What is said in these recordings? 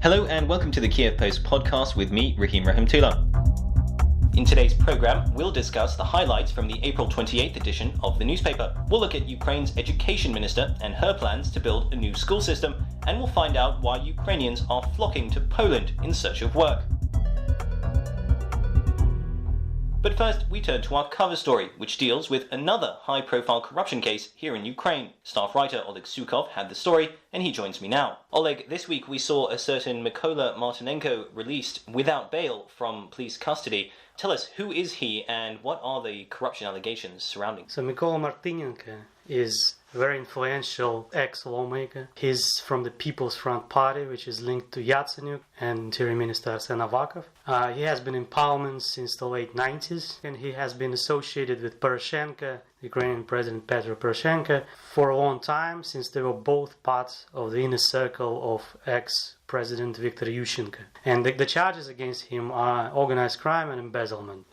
Hello and welcome to the Kyiv Post podcast with me, Rahim Rahemtulla. In today's programme, we'll discuss the highlights from the April 28th edition of the newspaper. We'll look at Ukraine's education minister and her plans to build a new school system, and we'll find out why Ukrainians are flocking to Poland in search of work. But first, we turn to our cover story, which deals with another high-profile corruption case here in Ukraine. Staff writer Oleg Sukov had the story, and he joins me now. Oleg, this week we saw a certain Mykola Martynenko released without bail from police custody. Tell us, who is he and what are the corruption allegations surrounding? So Mykola Martynenko is a very influential ex-lawmaker. He's from the People's Front Party, which is linked to Yakutenko and Interior Minister Arsen Avakov. He has been in parliament since the late 90s, and he has been associated with Poroshenko, Ukrainian President Petro Poroshenko, for a long time, since they were both part of the inner circle of ex-President Viktor Yushchenko. And the charges against him are organized crime and embezzlement.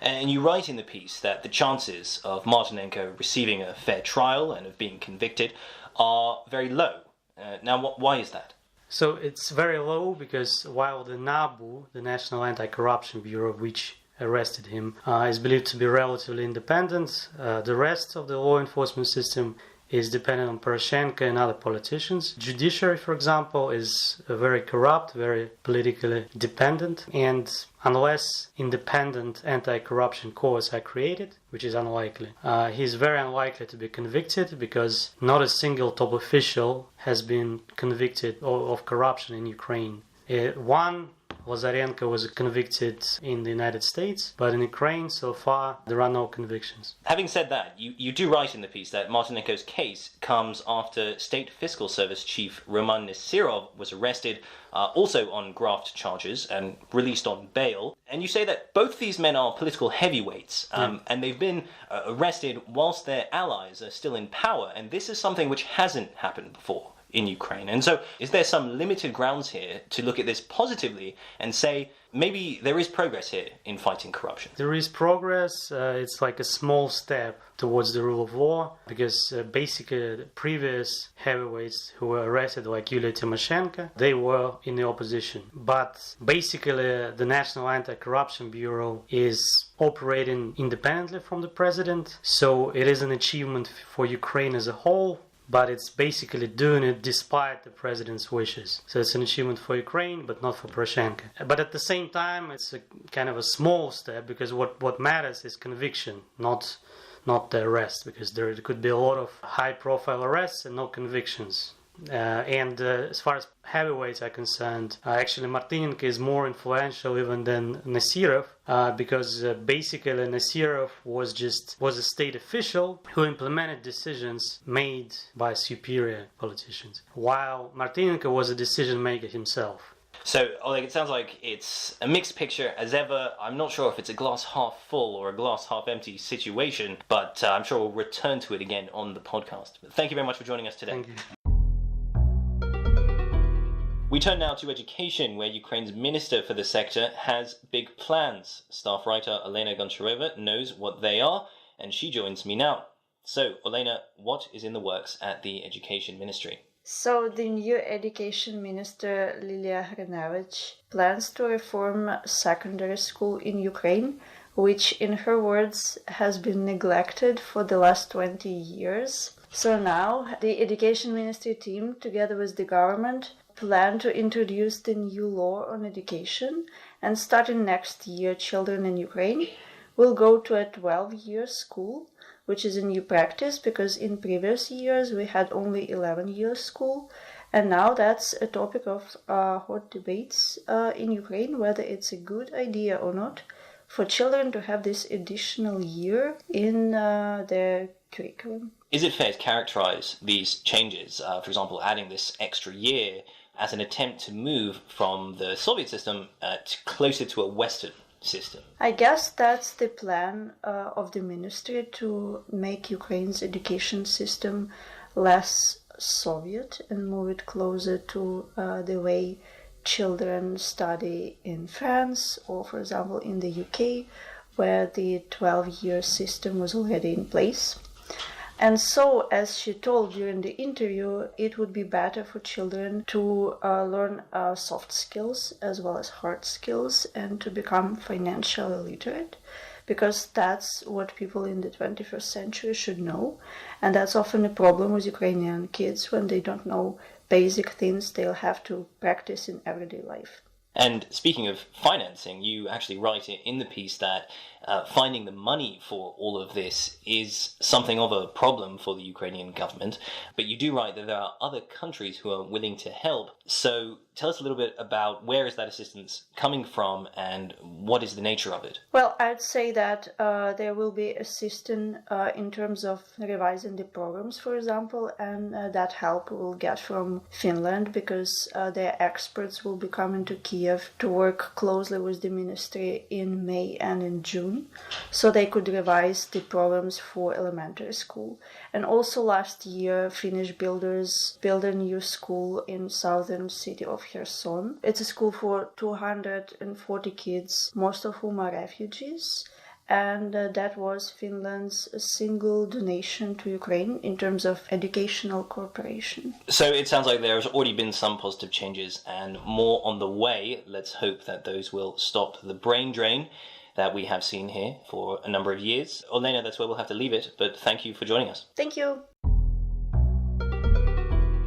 And you write in the piece that the chances of Martynenko receiving a fair trial and of being convicted are very low. Now, why is that? So it's very low because while the NABU, the National Anti-Corruption Bureau, which arrested him, is believed to be relatively independent, the rest of the law enforcement system is dependent on Poroshenko and other politicians. Judiciary, for example, is very corrupt, very politically dependent, and unless independent anti-corruption courts are created, which is unlikely, he's very unlikely to be convicted because not a single top official has been convicted of corruption in Ukraine. One, Lazarenko, was convicted in the United States, but in Ukraine, so far, there are no convictions. Having said that, you do write in the piece that Martynenko's case comes after State Fiscal Service Chief Roman Nesirov was arrested, also on graft charges, and released on bail. And you say that both these men are political heavyweights, and they've been arrested whilst their allies are still in power, and this is something which hasn't happened before in Ukraine. And so is there some limited grounds here to look at this positively and say maybe there is progress here in fighting corruption? There is progress. It's like a small step towards the rule of law because basically the previous heavyweights who were arrested, like Yulia Tymoshenko, they were in the opposition. But basically the National Anti-Corruption Bureau is operating independently from the president. So it is an achievement for Ukraine as a whole, but it's basically doing it despite the president's wishes. So it's an achievement for Ukraine, but not for Poroshenko. But at the same time, it's a kind of a small step because what matters is conviction, not the arrest, because there could be a lot of high-profile arrests and no convictions. And as far as heavyweights are concerned, actually Martynenko is more influential even than Nesirov, because basically Nesirov was a state official who implemented decisions made by superior politicians, while Martynenko was a decision maker himself. So, Oleg, it sounds like it's a mixed picture as ever. I'm not sure if it's a glass half full or a glass half empty situation, but I'm sure we'll return to it again on the podcast. But thank you very much for joining us today. Thank you. We turn now to education, where Ukraine's minister for the sector has big plans. Staff writer Elena Goncharova knows what they are, and she joins me now. So, Elena, what is in the works at the education ministry? So, the new education minister, Lilia Hrinevich, plans to reform secondary school in Ukraine, which, in her words, has been neglected for the last 20 years. So now, the education ministry team, together with the government, plan to introduce the new law on education, and starting next year, children in Ukraine will go to a 12-year school, which is a new practice because in previous years we had only 11-year school, and now that's a topic of hot debates in Ukraine, whether it's a good idea or not for children to have this additional year in their curriculum. Is it fair to characterize these changes, for example, adding this extra year, as an attempt to move from the Soviet system closer to a Western system? I guess that's the plan of the ministry, to make Ukraine's education system less Soviet and move it closer to the way children study in France or, for example, in the UK, where the 12-year system was already in place. And so, as she told during the interview, it would be better for children to learn soft skills as well as hard skills and to become financially literate, because that's what people in the 21st century should know. And that's often a problem with Ukrainian kids when they don't know basic things they'll have to practice in everyday life. And speaking of financing, you actually write in the piece that finding the money for all of this is something of a problem for the Ukrainian government. But you do write that there are other countries who are willing to help. So tell us a little bit about where is that assistance coming from and what is the nature of it? Well, I'd say that there will be assistance in terms of revising the programs, for example, and that help will get from Finland because their experts will be coming to Kyiv to work closely with the ministry in May and in June, so they could revise the programs for elementary school. And also last year, Finnish builders built a new school in southern city of Kherson. It's a school for 240 kids, most of whom are refugees. And that was Finland's single donation to Ukraine in terms of educational cooperation. So it sounds like there has already been some positive changes and more on the way. Let's hope that those will stop the brain drain that we have seen here for a number of years. Olena, that's where we'll have to leave it, but thank you for joining us. Thank you.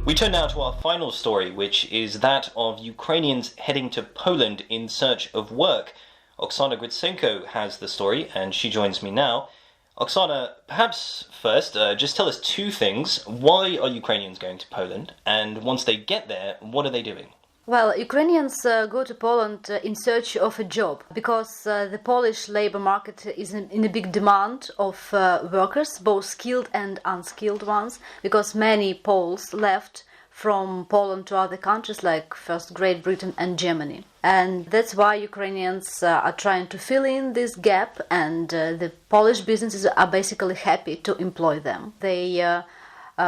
We turn now to our final story, which is that of Ukrainians heading to Poland in search of work. Oksana Gritsenko has the story, and she joins me now. Oksana, perhaps first, just tell us two things. Why are Ukrainians going to Poland? And once they get there, what are they doing? Well, Ukrainians go to Poland in search of a job because the Polish labor market is in a big demand of workers, both skilled and unskilled ones, because many Poles left from Poland to other countries like first Great Britain and Germany. And that's why Ukrainians are trying to fill in this gap, and the Polish businesses are basically happy to employ them. They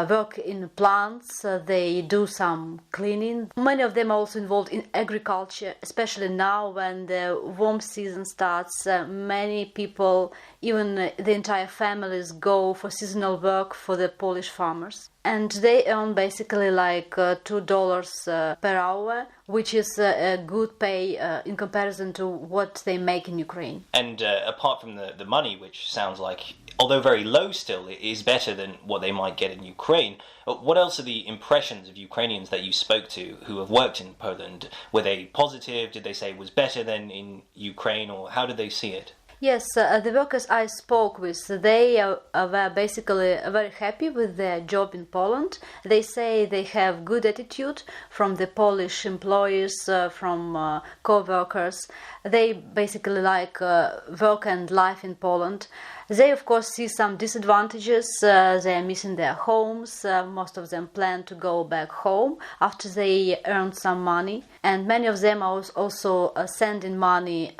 work in plants, they do some cleaning. Many of them are also involved in agriculture, especially now when the warm season starts. Many people, even the entire families, go for seasonal work for the Polish farmers. And they earn basically like $2 per hour, which is a good pay in comparison to what they make in Ukraine. And apart from the money, which sounds like, although very low still, it is better than what they might get in Ukraine, what else are the impressions of Ukrainians that you spoke to who have worked in Poland? Were they positive? Did they say it was better than in Ukraine, or how did they see it? Yes, the workers I spoke with, they were basically very happy with their job in Poland. They say they have good attitude from the Polish employees, from co-workers. They basically like work and life in Poland. They, of course, see some disadvantages. They are missing their homes. Most of them plan to go back home after they earn some money. And many of them are also sending money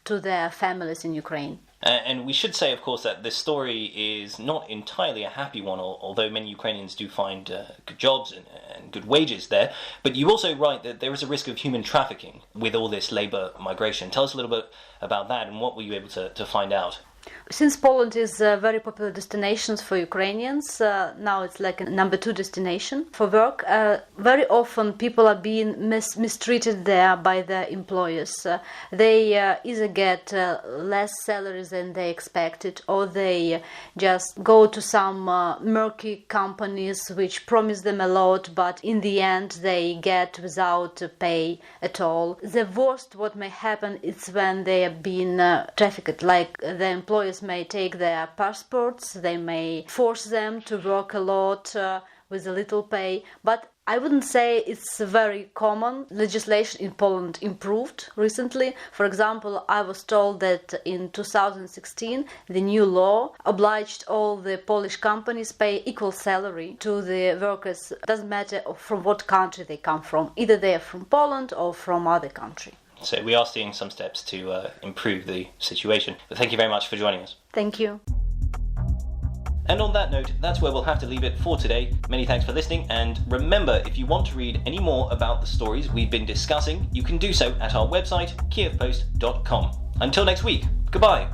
to their families in Ukraine. And we should say, of course, that this story is not entirely a happy one, although many Ukrainians do find good jobs and good wages there. But you also write that there is a risk of human trafficking with all this labour migration. Tell us a little bit about that and what were you able to find out? Since Poland is a very popular destination for Ukrainians, now it's like a number 2 destination for work. Very often people are being mistreated there by their employers. They either get less salaries than they expected, or they just go to some murky companies which promise them a lot, but in the end they get without pay at all. The worst what may happen is when they are being trafficked, like the employers may take their passports, they may force them to work a lot with a little pay, but I wouldn't say it's very common. Legislation in Poland improved recently. For example, I was told that in 2016 the new law obliged all the Polish companies pay equal salary to the workers. It doesn't matter from what country they come from. Either they are from Poland or from other country. So we are seeing some steps to improve the situation. But thank you very much for joining us. Thank you. And on that note, that's where we'll have to leave it for today. Many thanks for listening, and remember, if you want to read any more about the stories we've been discussing, you can do so at our website, kievpost.com. Until next week, goodbye.